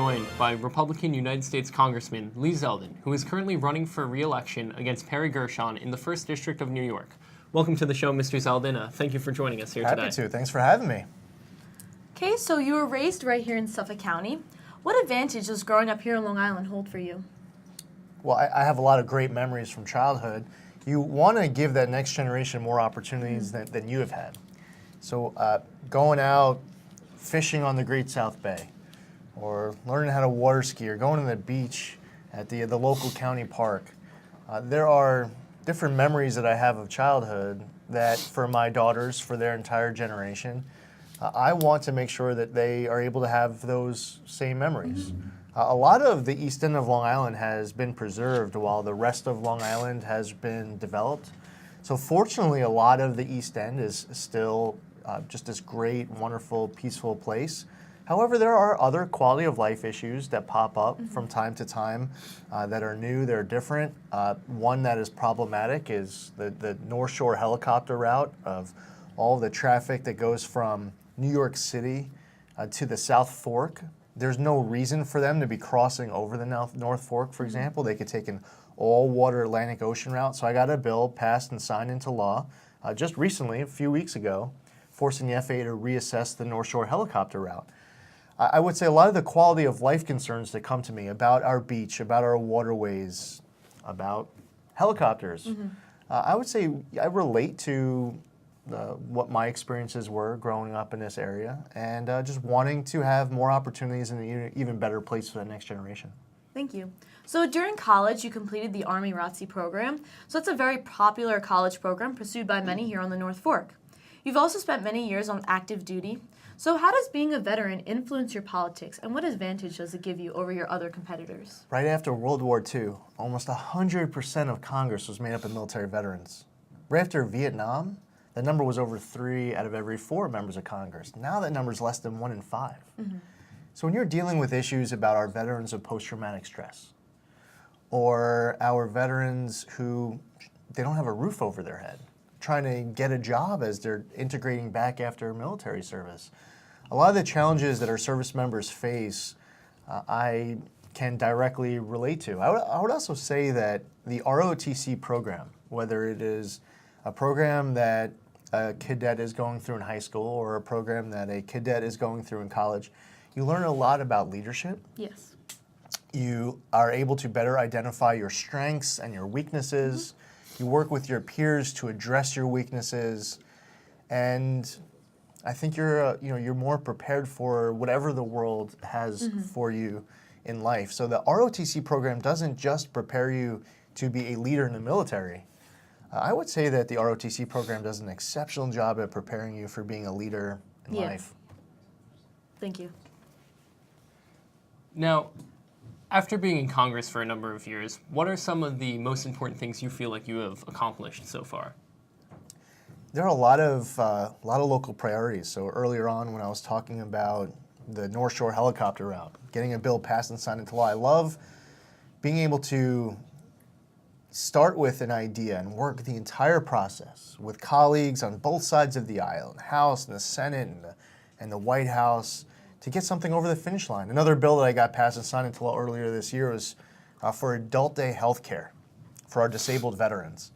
joined by Republican United States Congressman Lee Zeldin, who is currently running for re-election against Perry Gershon in the 1st District of New York. Welcome to the show, Mr. Zeldin. Thank you for joining us here today. Happy to. Thanks for having me. Okay, so you were raised right here in Suffolk County. What advantage does growing up here in Long Island hold for you? Well, I have a lot of great memories from childhood. You want to give that next generation more opportunities than you have had. So going out fishing on the Great South Bay, or learning how to water ski, or going to the beach at the local county park. There are different memories that I have of childhood that for my daughters, for their entire generation, I want to make sure that they are able to have those same memories. A lot of the east end of Long Island has been preserved while the rest of Long Island has been developed. So fortunately, a lot of the east end is still just this great, wonderful, peaceful place. However, there are other quality of life issues that pop up from time to time that are new, they're different. One that is problematic is the North Shore helicopter route of all the traffic that goes from New York City to the South Fork. There's no reason for them to be crossing over the North Fork, for example. They could take an all-water Atlantic Ocean route. So I got a bill passed and signed into law just recently, a few weeks ago, forcing the FAA to reassess the North Shore helicopter route. I would say a lot of the quality of life concerns that come to me about our beach, about our waterways, about helicopters, I would say I relate to what my experiences were growing up in this area and just wanting to have more opportunities in an even better place for the next generation. Thank you. So during college, you completed the Army ROTC program. So it's a very popular college program pursued by many here on the North Fork. You've also spent many years on active duty. So how does being a veteran influence your politics, and what advantage does it give you over your other competitors? Right after World War II, almost 100% of Congress was made up of military veterans. Right after Vietnam, the number was over 3 out of every 4 members of Congress. Now that number is less than 1 in 5. So when you're dealing with issues about our veterans of post-traumatic stress, or our veterans who they don't have a roof over their head, trying to get a job as they're integrating back after military service. A lot of the challenges that our service members face, I can directly relate to. I would also say that the ROTC program, whether it is a program that a cadet is going through in high school or a program that a cadet is going through in college, you learn a lot about leadership. Yes. You are able to better identify your strengths and your weaknesses. You work with your peers to address your weaknesses, and I think you're more prepared for whatever the world has for you in life. So the ROTC program doesn't just prepare you to be a leader in the military. I would say that the ROTC program does an exceptional job at preparing you for being a leader in life. Thank you. Now, after being in Congress for a number of years, what are some of the most important things you feel like you have accomplished so far? There are a lot of local priorities. So earlier on when I was talking about the North Shore helicopter route, getting a bill passed and signed into law, I love being able to start with an idea and work the entire process with colleagues on both sides of the aisle, in the House and the Senate and the White House, to get something over the finish line. Another bill that I got passed and signed into law earlier this year was for adult day health care for our disabled veterans.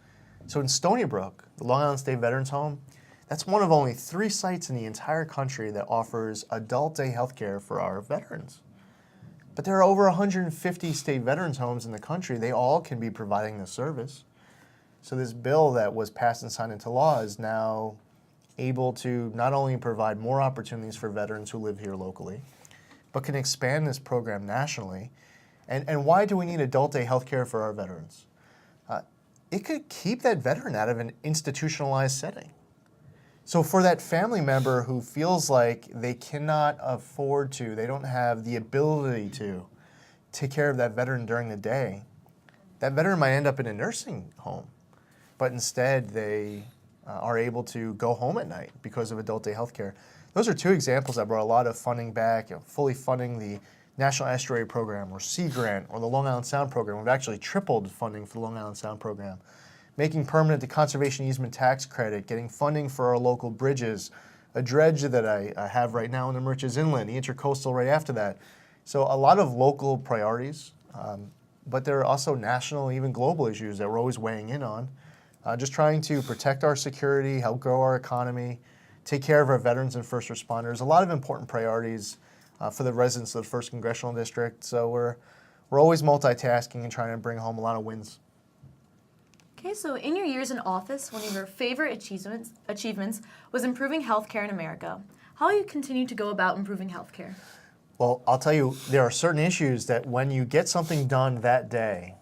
So in Stony Brook, the Long Island State Veterans Home, that's one of only 3 sites in the entire country that offers adult day health care for our veterans. But there are over 150 state veterans homes in the country. They all can be providing this service. So this bill that was passed and signed into law is now able to not only provide more opportunities for veterans who live here locally, but can expand this program nationally. And why do we need adult day health care for our veterans? It could keep that veteran out of an institutionalized setting. So for that family member who feels like they cannot afford to, they don't have the ability to take care of that veteran during the day, that veteran might end up in a nursing home, but instead they are able to go home at night because of adult day health care. Those are 2 examples that brought a lot of funding back, fully funding the National Estuary Program or Sea Grant or the Long Island Sound Program. We've actually tripled funding for the Long Island Sound Program. Making permanent the conservation easement tax credit, getting funding for our local bridges, a dredge that I have right now in the Merchants Inlet, the intercoastal right after that. So a lot of local priorities, but there are also national, even global issues that we're always weighing in on. Just trying to protect our security, help grow our economy, take care of our veterans and first responders. A lot of important priorities for the residents of the 1st Congressional District. So we're always multitasking and trying to bring home a lot of wins. Okay, so in your years in office, one of your favorite achievements was improving healthcare in America. How will you continue to go about improving healthcare? Well, I'll tell you, there are certain issues that when you get something done that day,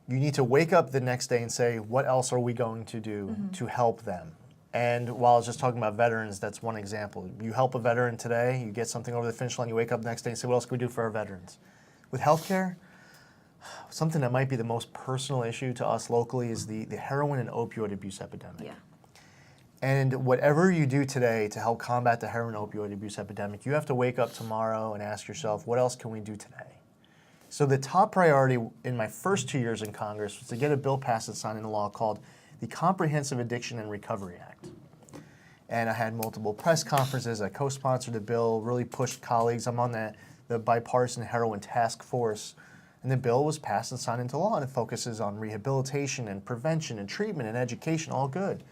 you need to wake up the next day and say, what else are we going to do to help them? And while I was just talking about veterans, that's one example. You help a veteran today, you get something over the finish line, you wake up the next day and say, what else can we do for our veterans? With healthcare, something that might be the most personal issue to us locally is the heroin and opioid abuse epidemic. Yeah. And whatever you do today to help combat the heroin opioid abuse epidemic, you have to wake up tomorrow and ask yourself, what else can we do today? So the top priority in my first 2 years in Congress was to get a bill passed and signed into law called the Comprehensive Addiction and Recovery Act. And I had multiple press conferences, I co-sponsored the bill, really pushed colleagues. I'm on the bipartisan heroin task force. And the bill was passed and signed into law, and it focuses on rehabilitation and prevention and treatment and education, all good.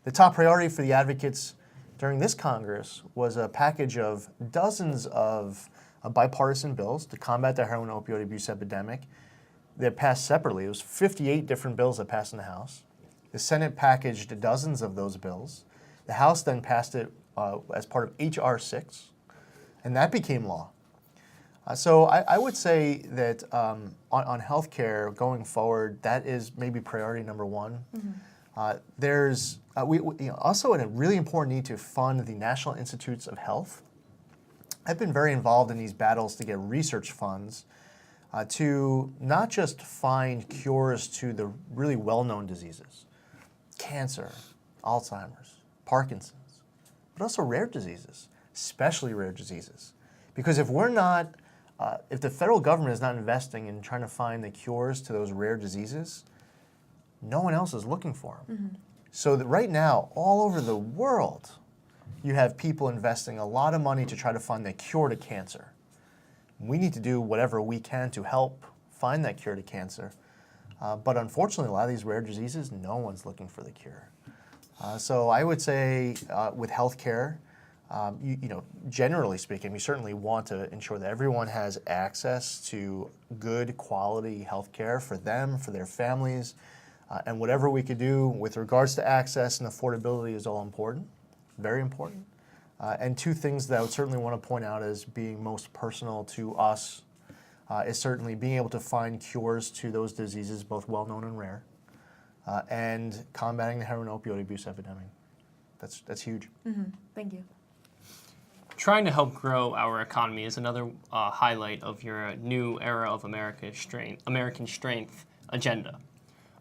The top priority for the advocates during this Congress was a package of dozens of bipartisan bills to combat the heroin opioid abuse epidemic. They passed separately. It was 58 different bills that passed in the House. The Senate packaged dozens of those bills. The House then passed it as part of H.R. 6, and that became law. So I would say that on health care going forward, that is maybe priority number one. There's also a really important need to fund the National Institutes of Health. I've been very involved in these battles to get research funds to not just find cures to the really well-known diseases, cancer, Alzheimer's, Parkinson's, but also rare diseases, especially rare diseases. Because if we're not, if the federal government is not investing in trying to find the cures to those rare diseases, no one else is looking for them. So that right now, all over the world, you have people investing a lot of money to try to find the cure to cancer. We need to do whatever we can to help find that cure to cancer. But unfortunately, a lot of these rare diseases, no one's looking for the cure. So I would say with healthcare, generally speaking, we certainly want to ensure that everyone has access to good quality healthcare for them, for their families, and whatever we could do with regards to access and affordability is all important, very important. And two things that I would certainly want to point out as being most personal to us is certainly being able to find cures to those diseases, both well-known and rare, and combating the heroin opioid abuse epidemic. That's huge. Thank you. Trying to help grow our economy is another highlight of your new era of American strength agenda.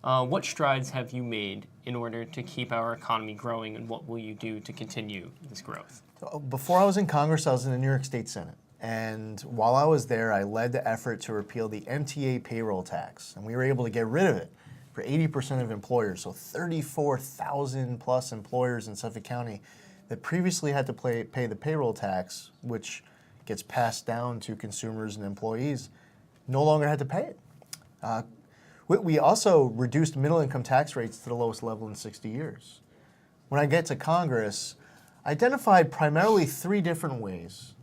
What strides have you made in order to keep our economy growing, and what will you do to continue this growth? Before I was in Congress, I was in the New York State Senate. And while I was there, I led the effort to repeal the MTA payroll tax. And we were able to get rid of it for 80% of employers. So 34,000 plus employers in Suffolk County that previously had to pay the payroll tax, which gets passed down to consumers and employees, no longer had to pay it. We also reduced middle income tax rates to the lowest level in 60 years. When I get to Congress, I identified primarily 3 different ways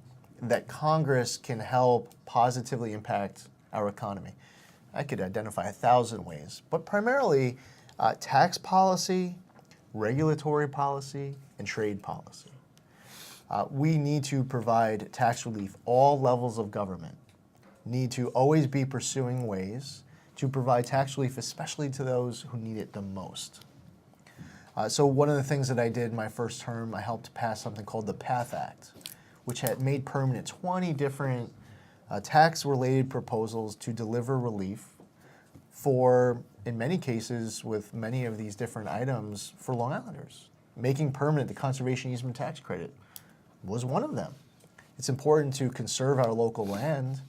that Congress can help positively impact our economy. I could identify 1,000 ways, but primarily tax policy, regulatory policy, and trade policy. We need to provide tax relief. All levels of government need to always be pursuing ways to provide tax relief, especially to those who need it the most. So one of the things that I did in my first term, I helped pass something called the PATH Act, which had made permanent 20 different tax-related proposals to deliver relief for, in many cases, with many of these different items, for Long Islanders. Making permanent the conservation easement tax credit was one of them. It's important to conserve our local land,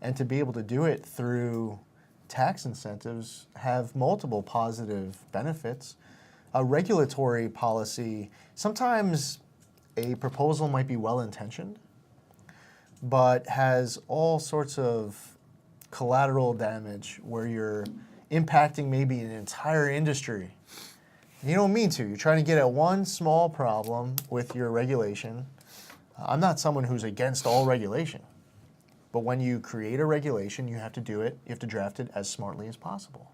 and to be able to do it through tax incentives have multiple positive benefits. A regulatory policy, sometimes a proposal might be well-intentioned, but has all sorts of collateral damage where you're impacting maybe an entire industry. You don't mean to. You're trying to get at one small problem with your regulation. I'm not someone who's against all regulation, but when you create a regulation, you have to do it, you have to draft it as smartly as possible.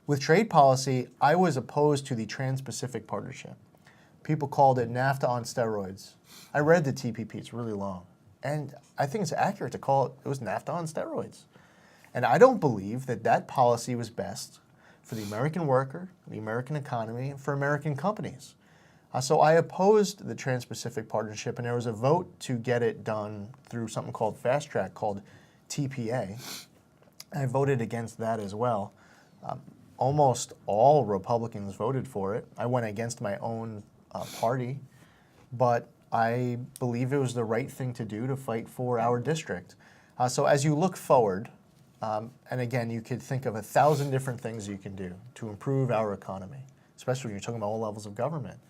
With trade policy, I was opposed to the Trans-Pacific Partnership. People called it NAFTA on steroids. I read the TPP, it's really long. And I think it's accurate to call it was NAFTA on steroids. And I don't believe that that policy was best for the American worker, the American economy, and for American companies. So I opposed the Trans-Pacific Partnership, and there was a vote to get it done through something called Fast Track, called TPA. I voted against that as well. Almost all Republicans voted for it. I went against my own party, but I believe it was the right thing to do to fight for our district. So as you look forward, and again, you could think of 1,000 different things you can do to improve our economy, especially when you're talking about all levels of government.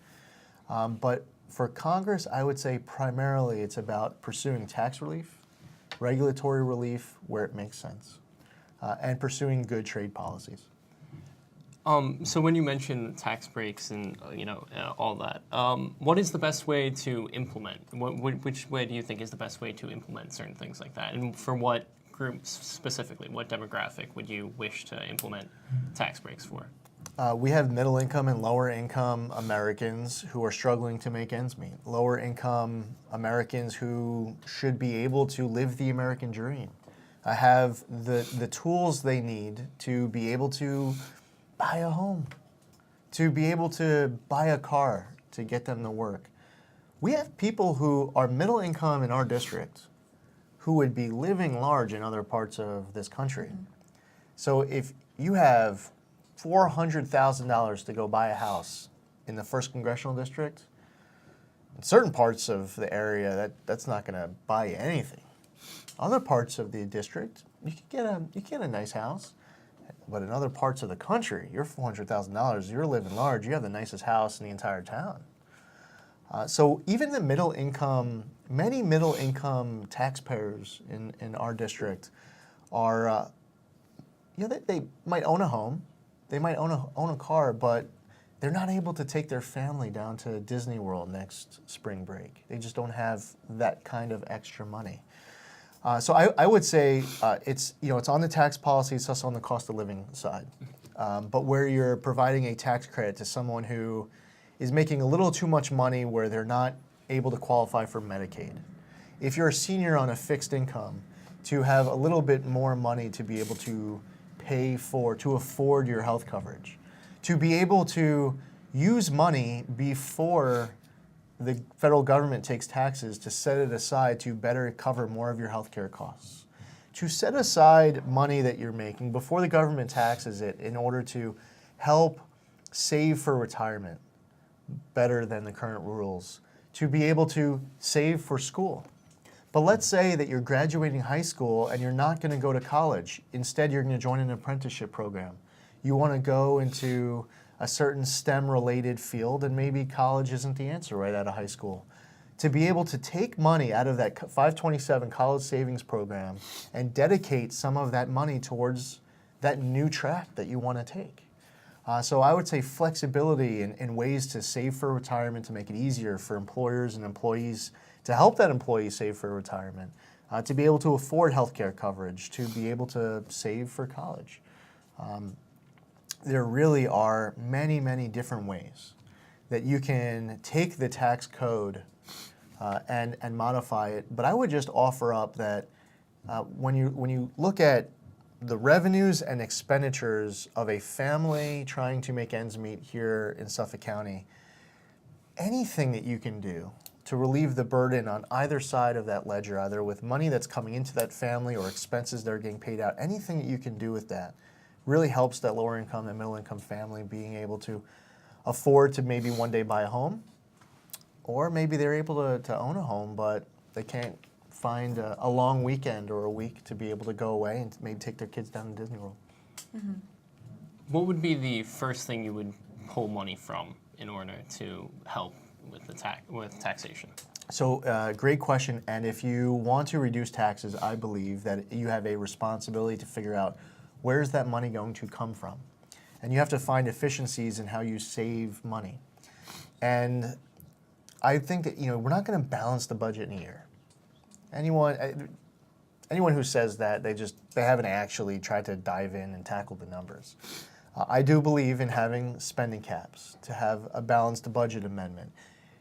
But for Congress, I would say primarily it's about pursuing tax relief, regulatory relief where it makes sense, and pursuing good trade policies. So when you mention tax breaks and all that, what is the best way to implement? Which way do you think is the best way to implement certain things like that? And for what groups specifically, what demographic would you wish to implement tax breaks for? We have middle income and lower income Americans who are struggling to make ends meet. Lower income Americans who should be able to live the American dream, have the tools they need to be able to buy a home, to be able to buy a car to get them to work. We have people who are middle income in our district who would be living large in other parts of this country. So if you have $400,000 to go buy a house in the 1st Congressional District, in certain parts of the area, that's not going to buy you anything. Other parts of the district, you can get a nice house. But in other parts of the country, you're $400,000, you're living large, you have the nicest house in the entire town. So even the middle income, many middle income taxpayers in our district are, they might own a home, they might own a car, but they're not able to take their family down to Disney World next spring break. They just don't have that kind of extra money. So I would say it's on the tax policy, it's also on the cost of living side. But where you're providing a tax credit to someone who is making a little too much money where they're not able to qualify for Medicaid. If you're a senior on a fixed income, to have a little bit more money to be able to afford your health coverage, to be able to use money before the federal government takes taxes, to set it aside to better cover more of your healthcare costs. To set aside money that you're making before the government taxes it in order to help save for retirement better than the current rules. To be able to save for school. But let's say that you're graduating high school and you're not going to go to college. Instead, you're going to join an apprenticeship program. You want to go into a certain STEM-related field, and maybe college isn't the answer right out of high school. To be able to take money out of that 527 college savings program and dedicate some of that money towards that new track that you want to take. So I would say flexibility in ways to save for retirement, to make it easier for employers and employees, to help that employee save for retirement, to be able to afford healthcare coverage, to be able to save for college. There really are many, many different ways that you can take the tax code and modify it. But I would just offer up that when you look at the revenues and expenditures of a family trying to make ends meet here in Suffolk County, anything that you can do to relieve the burden on either side of that ledger, either with money that's coming into that family or expenses that are getting paid out, anything that you can do with that really helps that lower income and middle income family being able to afford to maybe one day buy a home, or maybe they're able to own a home, but they can't find a long weekend or a week to be able to go away and maybe take their kids down to Disney World. Mm-hmm. What would be the first thing you would pull money from in order to help with taxation? So great question. And if you want to reduce taxes, I believe that you have a responsibility to figure out where's that money going to come from. And you have to find efficiencies in how you save money. And I think that we're not going to balance the budget in a year. Anyone who says that, they haven't actually tried to dive in and tackle the numbers. I do believe in having spending caps, to have a balanced budget amendment,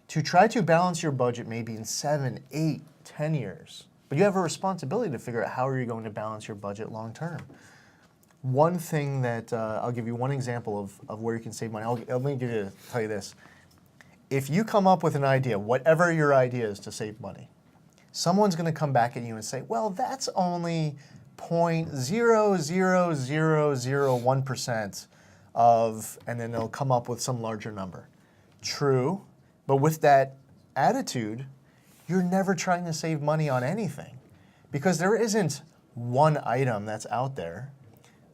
to try to balance your budget maybe in 7, 8, 10 years. But you have a responsibility to figure out how are you going to balance your budget long term. One thing that I'll give you one example of where you can save money. Let me tell you this. If you come up with an idea, whatever your idea is to save money, someone's going to come back at you and say, well, that's only 0.00001% of, and then they'll come up with some larger number. True, but with that attitude, you're never trying to save money on anything, because there isn't one item that's out there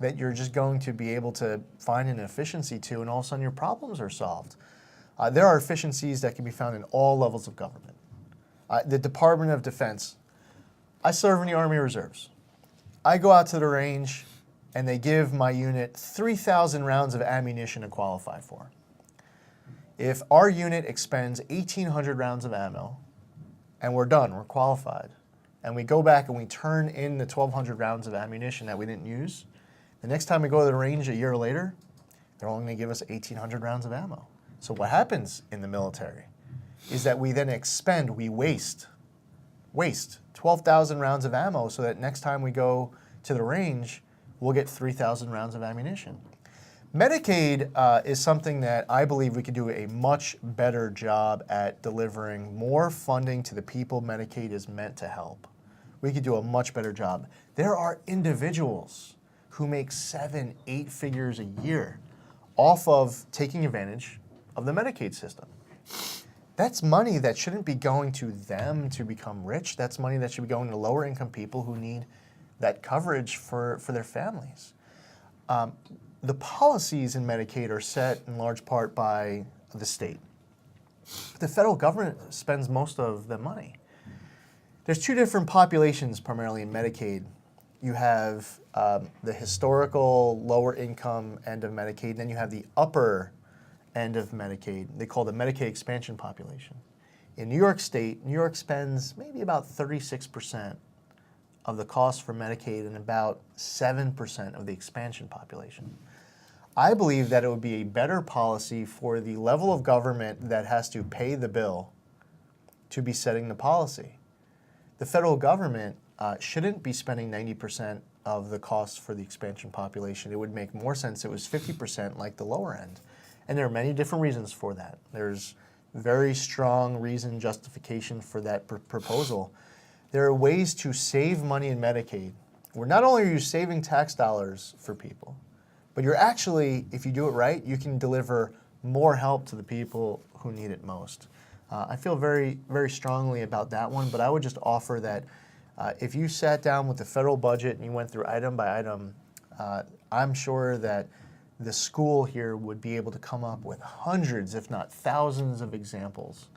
that you're just going to be able to find an efficiency to, and all of a sudden your problems are solved. There are efficiencies that can be found in all levels of government. The Department of Defense. I serve in the Army Reserves. I go out to the range and they give my unit 3,000 rounds of ammunition to qualify for. If our unit expends 1,800 rounds of ammo and we're done, we're qualified, and we go back and we turn in the 1,200 rounds of ammunition that we didn't use, the next time we go to the range a year later, they're only going to give us 1,800 rounds of ammo. So what happens in the military is that we then we waste 12,000 rounds of ammo, so that next time we go to the range, we'll get 3,000 rounds of ammunition. Medicaid is something that I believe we could do a much better job at delivering more funding to the people Medicaid is meant to help. We could do a much better job. There are individuals who make 7, 8 figures a year off of taking advantage of the Medicaid system. That's money that shouldn't be going to them to become rich. That's money that should be going to lower income people who need that coverage for their families. The policies in Medicaid are set in large part by the state. The federal government spends most of the money. There's 2 different populations primarily in Medicaid. You have the historical lower income end of Medicaid, and then you have the upper end of Medicaid. They call the Medicaid expansion population. In New York State, New York spends maybe about 36% of the cost for Medicaid and about 7% of the expansion population. I believe that it would be a better policy for the level of government that has to pay the bill to be setting the policy. The federal government shouldn't be spending 90% of the costs for the expansion population. It would make more sense it was 50% like the lower end. And there are many different reasons for that. There's very strong reason, justification for that proposal. There are ways to save money in Medicaid, where not only are you saving tax dollars for people, but you're actually, if you do it right, you can deliver more help to the people who need it most. I feel very, very strongly about that one, but I would just offer that if you sat down with the federal budget and you went through item by item, I'm sure that the school here would be able to come up with hundreds, if not thousands, of examples.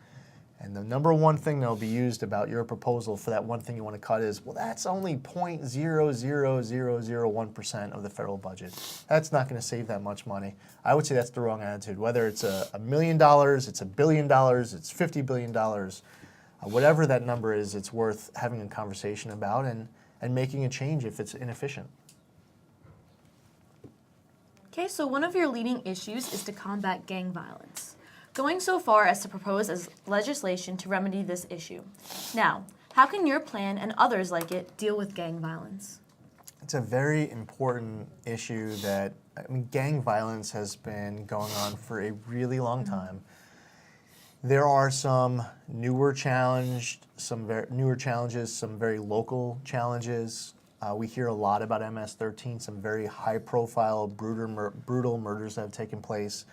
And the number one thing that will be used about your proposal for that one thing you want to cut is, well, that's only 0.00001% of the federal budget. That's not going to save that much money. I would say that's the wrong attitude. Whether it's $1 million, it's $1 billion, it's $50 billion, whatever that number is, it's worth having a conversation about and making a change if it's inefficient. Okay, so one of your leading issues is to combat gang violence, going so far as to propose as legislation to remedy this issue. Now, how can your plan and others like it deal with gang violence? It's a very important issue that, gang violence has been going on for a really long time. There are some newer challenges, some very local challenges. We hear a lot about MS-13, some very high-profile, brutal murders that have taken place.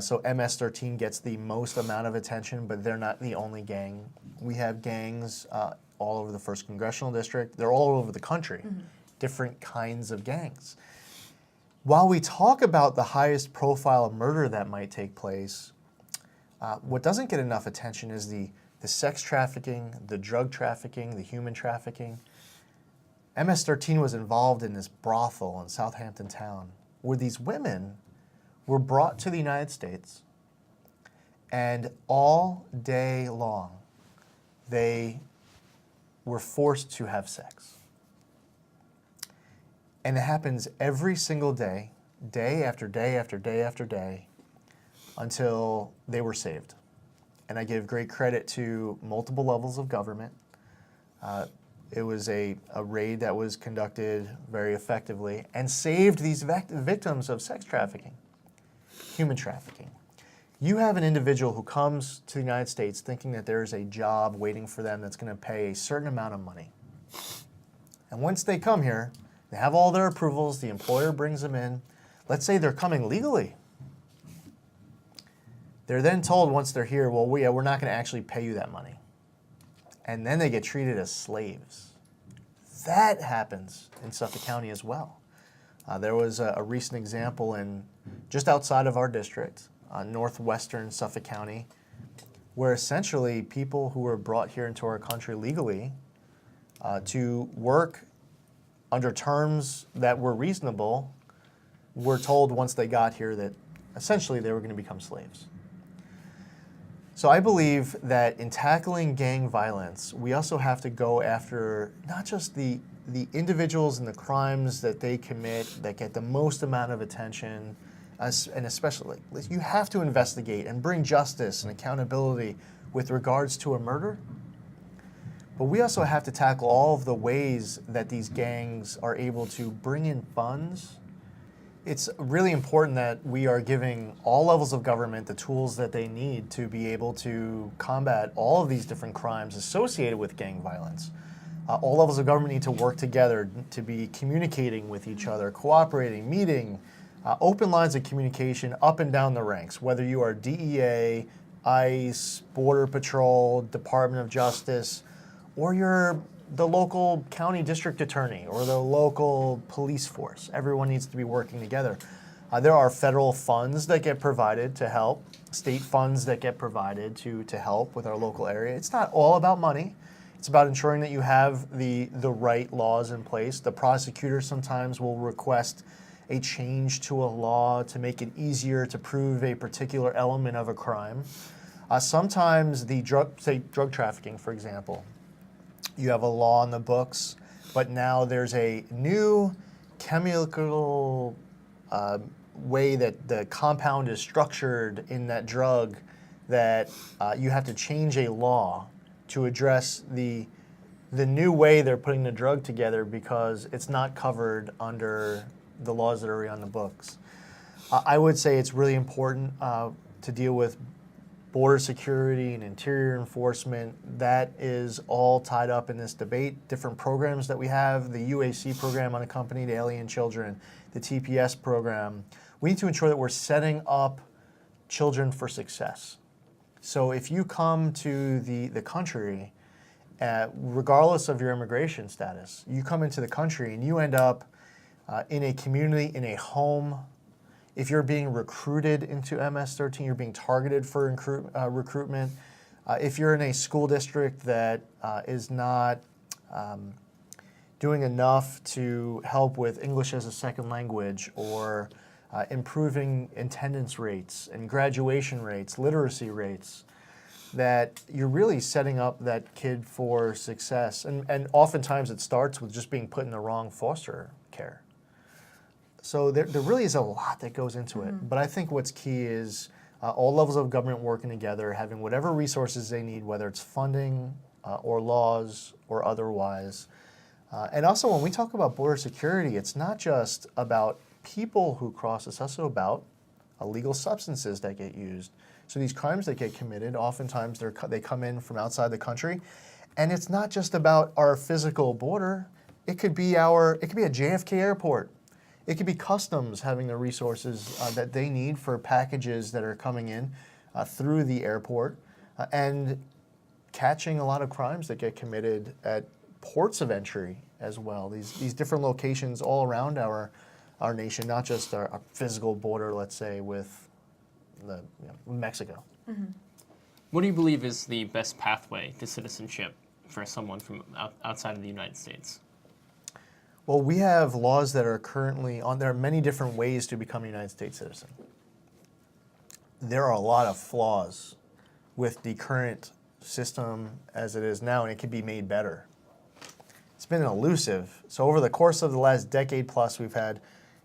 So MS-13 gets the most amount of attention, but they're not the only gang. We have gangs all over the 1st Congressional District. They're all over the country, different kinds of gangs. While we talk about the highest profile of murder that might take place, what doesn't get enough attention is the the sex trafficking, the drug trafficking, the human trafficking. MS-13 was involved in this brothel in Southampton town where these women were brought to the United States, and all day long they were forced to have sex. And it happens every single day, day after day after day after day, until they were saved. And I give great credit to multiple levels of government. It was a raid that was conducted very effectively and saved these victims of sex trafficking, human trafficking. You have an individual who comes to the United States thinking that there is a job waiting for them that's going to pay a certain amount of money. And once they come here, they have all their approvals, the employer brings them in. Let's say they're coming legally. They're then told once they're here, well, we're not going to actually pay you that money. And then they get treated as slaves. That happens in Suffolk County as well. There was a recent example in just outside of our district, northwestern Suffolk County, where essentially people who were brought here into our country legally to work under terms that were reasonable were told once they got here that essentially they were going to become slaves. So I believe that in tackling gang violence, we also have to go after not just the individuals and the crimes that they commit that get the most amount of attention, and especially, you have to investigate and bring justice and accountability with regards to a murder. But we also have to tackle all of the ways that these gangs are able to bring in funds. It's really important that we are giving all levels of government the tools that they need to be able to combat all of these different crimes associated with gang violence. All levels of government need to work together to be communicating with each other, cooperating, meeting, open lines of communication up and down the ranks, whether you are DEA, ICE, Border Patrol, Department of Justice, or you're the local county district attorney or the local police force. Everyone needs to be working together. There are federal funds that get provided to help, state funds that get provided to help with our local area. It's not all about money. It's about ensuring that you have the right laws in place. The prosecutor sometimes will request a change to a law to make it easier to prove a particular element of a crime. Sometimes the drug trafficking, for example, you have a law on the books, but now there's a new chemical way that the compound is structured in that drug that you have to change a law to address the new way they're putting the drug together because it's not covered under the laws that are already on the books. I would say it's really important to deal with border security and interior enforcement. That is all tied up in this debate. Different programs that we have, the UAC program, unaccompanied alien children, the TPS program. We need to ensure that we're setting up children for success. So if you come to the country, regardless of your immigration status, you come into the country and you end up in a community, in a home. If you're being recruited into MS-13, you're being targeted for recruitment. If you're in a school district that is not doing enough to help with English as a second language or improving attendance rates and graduation rates, literacy rates, that you're really setting up that kid for success. And oftentimes it starts with just being put in the wrong foster care. So there really is a lot that goes into it. But I think what's key is all levels of government working together, having whatever resources they need, whether it's funding or laws or otherwise. And also when we talk about border security, it's not just about people who cross, it's also about illegal substances that get used. So these crimes that get committed, oftentimes they come in from outside the country. And it's not just about our physical border. It could be a JFK airport. It could be customs having the resources that they need for packages that are coming in through the airport and catching a lot of crimes that get committed at ports of entry as well. These different locations all around our nation, not just our physical border, let's say, with Mexico. What do you believe is the best pathway to citizenship for someone from outside of the United States? Well, we have laws that are currently on. There are many different ways to become a United States citizen. There are a lot of flaws with the current system as it is now, and it could be made better. It's been elusive. So over the course of the last decade plus, we've had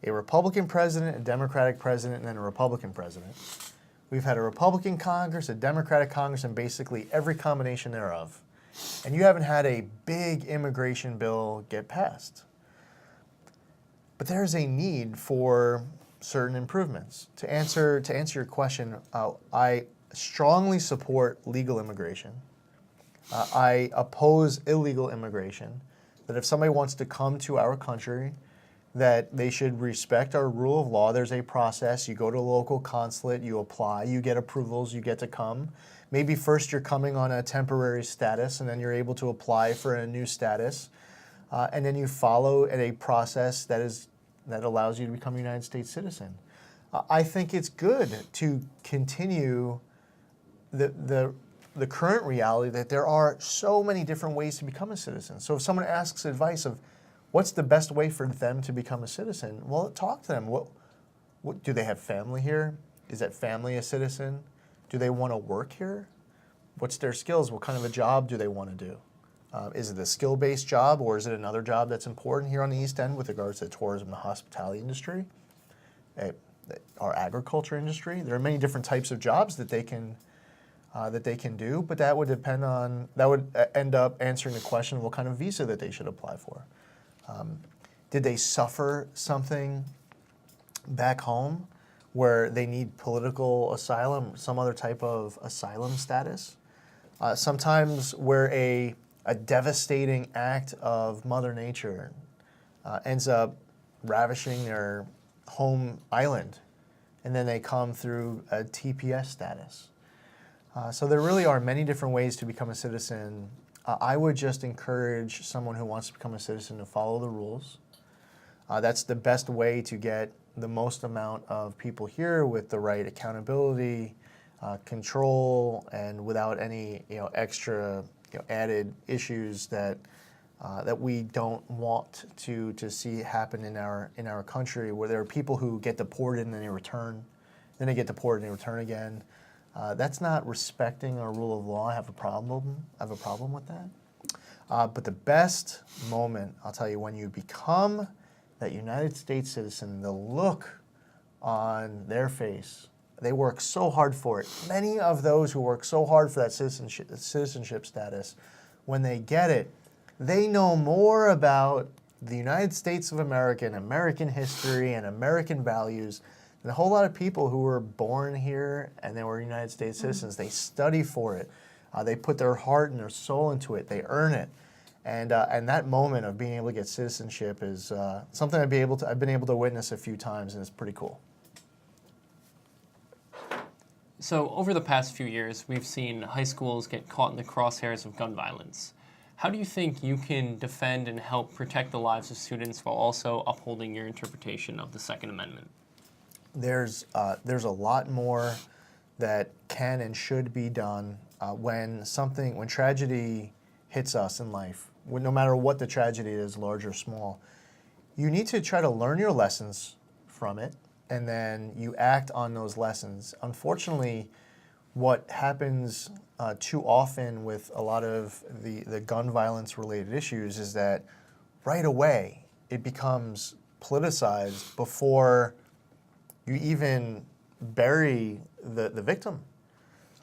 a Republican president, a Democratic president, and then a Republican president. We've had a Republican Congress, a Democratic Congress, and basically every combination thereof. And you haven't had a big immigration bill get passed. But there's a need for certain improvements. To answer your question, I strongly support legal immigration. I oppose illegal immigration. That if somebody wants to come to our country, that they should respect our rule of law. There's a process. You go to a local consulate, you apply, you get approvals, you get to come. Maybe first you're coming on a temporary status, and then you're able to apply for a new status. And then you follow a process that allows you to become a United States citizen. I think it's good to continue the current reality that there are so many different ways to become a citizen. So if someone asks advice of what's the best way for them to become a citizen, well, talk to them. What do they have family here? Is that family a citizen? Do they want to work here? What's their skills? What kind of a job do they want to do? Is it a skill-based job, or is it another job that's important here on the East End with regards to the tourism and hospitality industry, our agriculture industry? There are many different types of jobs that they can do, but that would end up answering the question of what kind of visa that they should apply for. Did they suffer something back home where they need political asylum, some other type of asylum status? Sometimes where a devastating act of Mother Nature ends up ravishing their home island, and then they come through a TPS status. So there really are many different ways to become a citizen. I would just encourage someone who wants to become a citizen to follow the rules. That's the best way to get the most amount of people here with the right accountability, control, and without any extra added issues that we don't want to see happen in our country, where there are people who get deported and then they return, then they get deported and they return again. That's not respecting our rule of law. I have a problem with that. But the best moment, I'll tell you, when you become that United States citizen, the look on their face, they work so hard for it. Many of those who work so hard for that citizenship status, when they get it, they know more about the United States of America and American history and American values than a whole lot of people who were born here and they were United States citizens. They study for it. They put their heart and their soul into it. They earn it. And that moment of being able to get citizenship is something I've been able to witness a few times, and it's pretty cool. So over the past few years, we've seen high schools get caught in the crosshairs of gun violence. How do you think you can defend and help protect the lives of students while also upholding your interpretation of the Second Amendment? There's a lot more that can and should be done when tragedy hits us in life, no matter what the tragedy is, large or small. You need to try to learn your lessons from it, and then you act on those lessons. Unfortunately, what happens too often with a lot of the gun violence related issues is that right away it becomes politicized before you even bury the victim.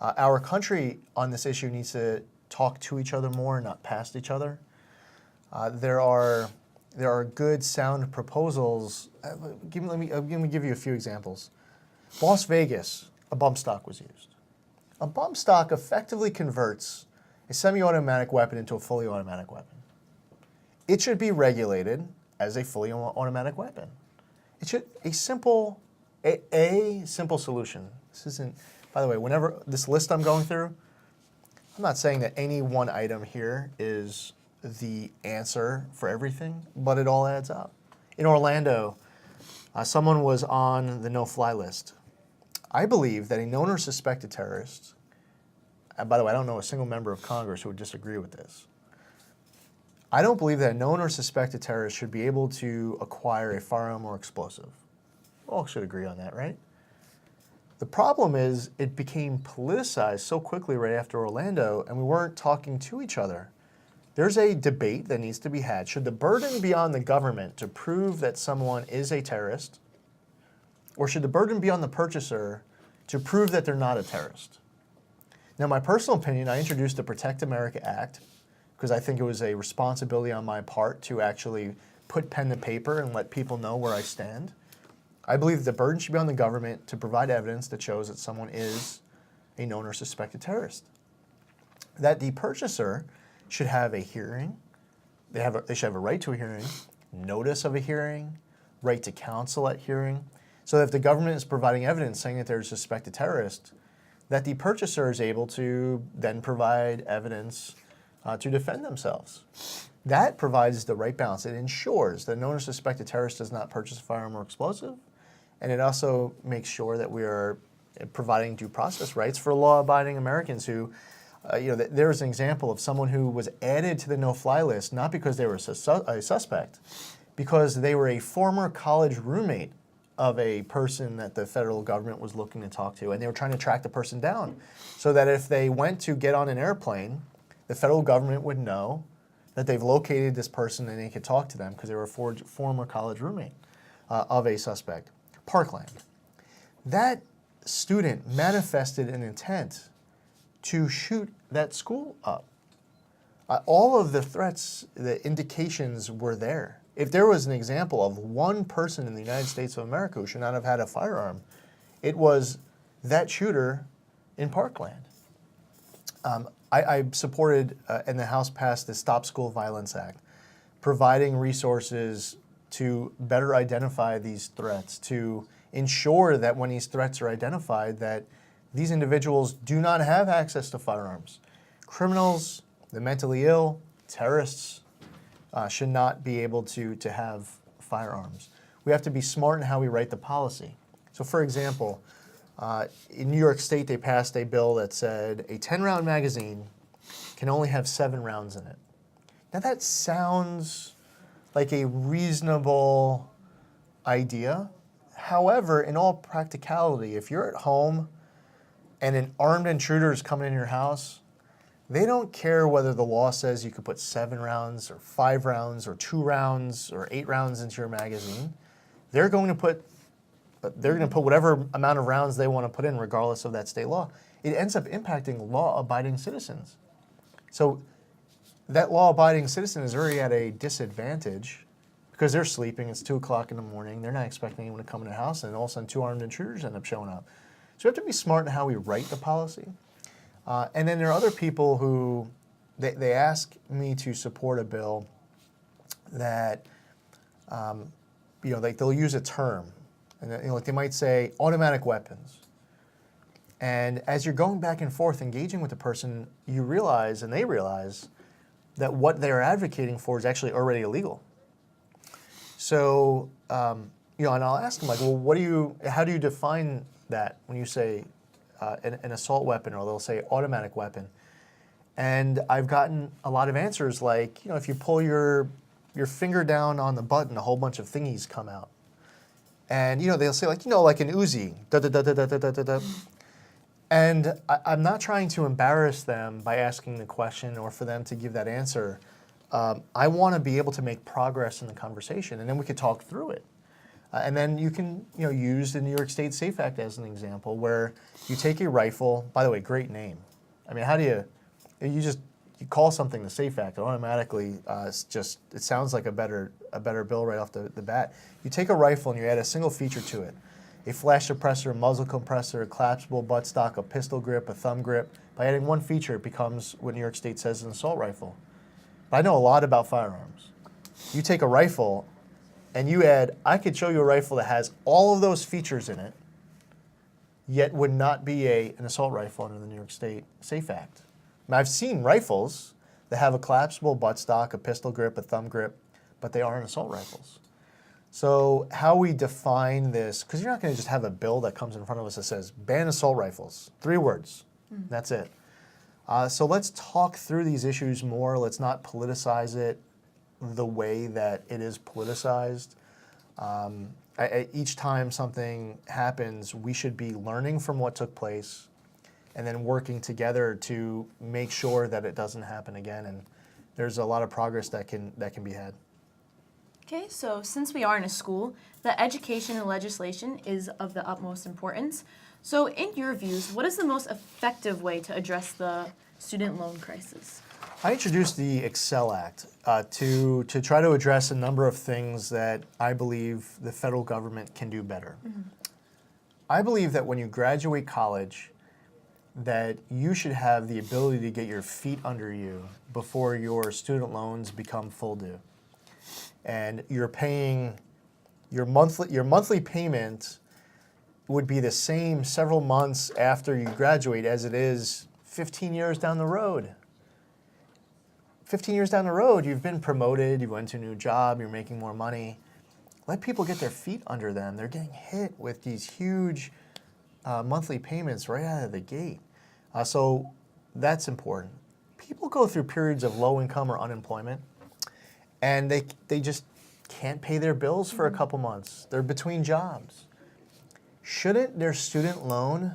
Our country on this issue needs to talk to each other more, not past each other. There are good, sound proposals. Let me give you a few examples. Las Vegas, a bump stock was used. A bump stock effectively converts a semi-automatic weapon into a fully automatic weapon. It should be regulated as a fully automatic weapon. It should a simple solution. This isn't, by the way, whenever this list I'm going through, I'm not saying that any one item here is the answer for everything, but it all adds up. In Orlando, someone was on the no-fly list. I believe that a known or suspected terrorist and by the way, I don't know a single member of Congress who would disagree with this. I don't believe that a known or suspected terrorist should be able to acquire a firearm or explosive. We all should agree on that, right? The problem is it became politicized so quickly right after Orlando, and we weren't talking to each other. There's a debate that needs to be had. Should the burden be on the government to prove that someone is a terrorist, or should the burden be on the purchaser to prove that they're not a terrorist? Now, my personal opinion, I introduced the Protect America Act because I think it was a responsibility on my part to actually put pen to paper and let people know where I stand. I believe the burden should be on the government to provide evidence that shows that someone is a known or suspected terrorist. That the purchaser should have a hearing. They should have a right to a hearing, notice of a hearing, right to counsel at hearing. So that if the government is providing evidence saying that there's a suspected terrorist, that the purchaser is able to then provide evidence to defend themselves. That provides the right balance. It ensures that known or suspected terrorist does not purchase a firearm or explosive, and it also makes sure that we are providing due process rights for law-abiding Americans who, there's an example of someone who was added to the no-fly list not because they were a suspect, because they were a former college roommate of a person that the federal government was looking to talk to, and they were trying to track the person down so that if they went to get on an airplane, the federal government would know that they've located this person and they could talk to them because they were a former college roommate of a suspect. Parkland. That student manifested an intent to shoot that school up. All of the threats, the indications were there. If there was an example of one person in the United States of America who should not have had a firearm, it was that shooter in Parkland. I supported, and the House passed the Stop School Violence Act, providing resources to better identify these threats, to ensure that when these threats are identified, that these individuals do not have access to firearms. Criminals, the mentally ill, terrorists should not be able to have firearms. We have to be smart in how we write the policy. So for example, in New York State, they passed a bill that said a 10-round magazine can only have 7 rounds in it. Now that sounds like a reasonable idea. However, in all practicality, if you're at home and an armed intruder is coming in your house, they don't care whether the law says you could put 7 rounds or 5 rounds or 2 rounds or 8 rounds into your magazine. They're going to put whatever amount of rounds they want to put in regardless of that state law. It ends up impacting law-abiding citizens. So that law-abiding citizen is already at a disadvantage because they're sleeping, it's 2 o'clock in the morning, they're not expecting anyone to come in the house, and all of a sudden 2 armed intruders end up showing up. So we have to be smart in how we write the policy. And then there are other people who, they ask me to support a bill that, like they'll use a term, and like they might say automatic weapons. And as you're going back and forth engaging with the person, you realize, and they realize, that what they're advocating for is actually already illegal. So, and I'll ask them like, well, how do you define that when you say an assault weapon, or they'll say automatic weapon? And I've gotten a lot of answers like, if you pull your finger down on the button, a whole bunch of thingies come out. And, they'll say like, like an Uzi, da-da-da-da-da-da-da-da. And I'm not trying to embarrass them by asking the question or for them to give that answer. I want to be able to make progress in the conversation, and then we could talk through it. And then you can, use the New York State SAFE Act as an example, where you take a rifle. By the way, great name. I mean, how do you call something the SAFE Act? It automatically, it sounds like a better bill right off the bat. You take a rifle and you add a single feature to it: a flash suppressor, a muzzle compressor, a collapsible buttstock, a pistol grip, a thumb grip. By adding one feature, it becomes what New York State says is an assault rifle. But I know a lot about firearms. You take a rifle and you add, I could show you a rifle that has all of those features in it, yet would not be an assault rifle under the New York State SAFE Act. Now, I've seen rifles that have a collapsible buttstock, a pistol grip, a thumb grip, but they aren't assault rifles. So how we define this, because you're not going to just have a bill that comes in front of us that says, ban assault rifles, 3 words, that's it. So let's talk through these issues more. Let's not politicize it the way that it is politicized. Each time something happens, we should be learning from what took place and then working together to make sure that it doesn't happen again. And there's a lot of progress that can be had. Okay, so since we are in a school, the education and legislation is of the utmost importance. So in your views, what is the most effective way to address the student loan crisis? I introduced the Excel Act to try to address a number of things that I believe the federal government can do better. I believe that when you graduate college, that you should have the ability to get your feet under you before your student loans become full due. And you're paying your monthly payment would be the same several months after you graduate as it is 15 years down the road. 15 years down the road, you've been promoted, you went to a new job, you're making more money. Let people get their feet under them. They're getting hit with these huge monthly payments right out of the gate. So that's important. People go through periods of low income or unemployment, and they just can't pay their bills for a couple months. They're between jobs. Shouldn't their student loan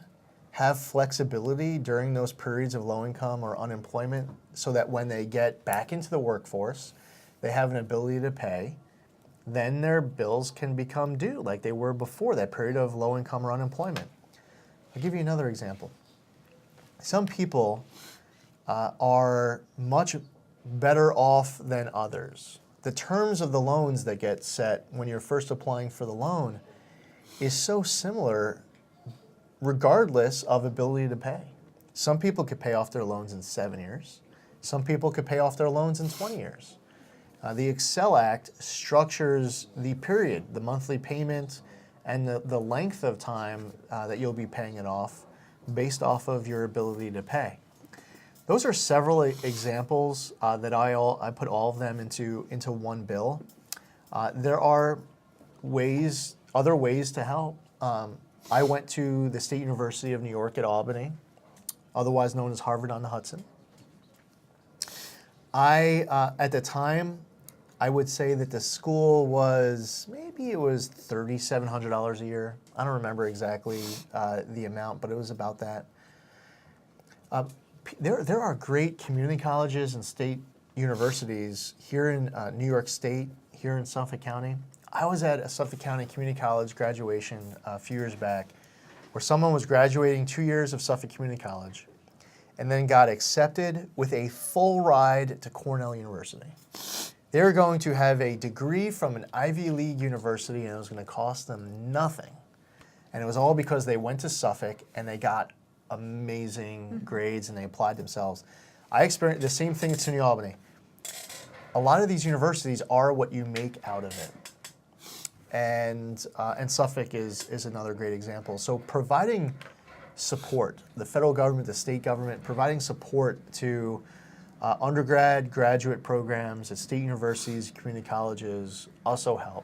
have flexibility during those periods of low income or unemployment so that when they get back into the workforce, they have an ability to pay, then their bills can become due like they were before that period of low income or unemployment? I'll give you another example. Some people are much better off than others. The terms of the loans that get set when you're first applying for the loan is so similar regardless of ability to pay. Some people could pay off their loans in 7 years. Some people could pay off their loans in 20 years. The Excel Act structures the period, the monthly payment, and the length of time that you'll be paying it off based off of your ability to pay. Those are several examples that I put all of them into one bill. There are other ways to help. I went to the State University of New York at Albany, otherwise known as Harvard on the Hudson. At the time, I would say that the school was, maybe it was $3,700 a year. I don't remember exactly the amount, but it was about that. There are great community colleges and state universities here in New York State, here in Suffolk County. I was at a Suffolk County Community College graduation a few years back where someone was graduating 2 years of Suffolk Community College and then got accepted with a full ride to Cornell University. They were going to have a degree from an Ivy League university and it was going to cost them nothing. And it was all because they went to Suffolk and they got amazing grades and they applied themselves. I experienced the same thing at SUNY Albany. A lot of these universities are what you make out of it. And Suffolk is another great example. So providing support, the federal government, the state government, providing support to undergrad, graduate programs at state universities, community colleges also help.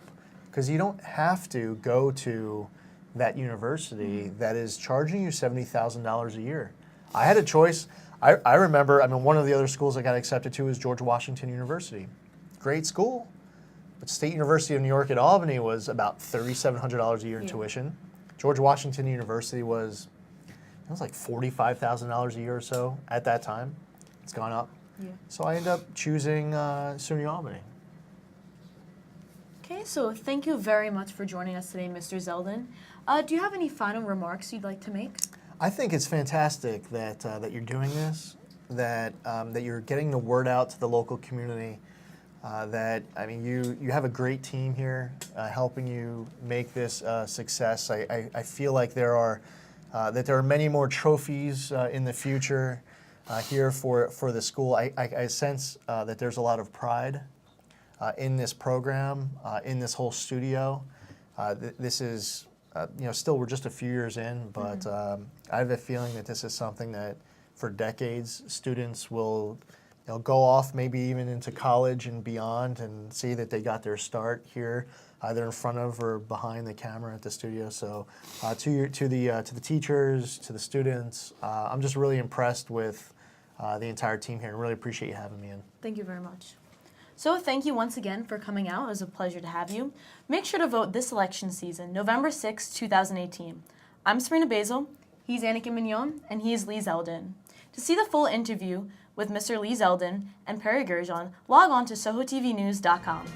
Because you don't have to go to that university that is charging you $70,000 a year. I had a choice. I remember, one of the other schools I got accepted to was George Washington University. Great school. But State University of New York at Albany was about $3,700 a year in tuition. George Washington University was like $45,000 a year or so at that time. It's gone up. Yeah. So I ended up choosing SUNY Albany. Okay, so thank you very much for joining us today, Mr. Zeldin. Do you have any final remarks you'd like to make? I think it's fantastic that you're doing this, that you're getting the word out to the local community. You have a great team here helping you make this a success. I feel like there are many more trophies in the future here for the school. I sense that there's a lot of pride in this program, in this whole studio. This is, still we're just a few years in, but I have a feeling that this is something that for decades students will go off maybe even into college and beyond and see that they got their start here, either in front of or behind the camera at the studio. So to the teachers, to the students, I'm just really impressed with the entire team here. And really appreciate you having me in. Thank you very much. So thank you once again for coming out. It was a pleasure to have you. Make sure to vote this election season, November 6, 2018. I'm Serena Basil, he's Anakin Mignon, and he is Lee Zeldin. To see the full interview with Mr. Lee Zeldin and Perry Gerjon, log on to SohoTVNews.com.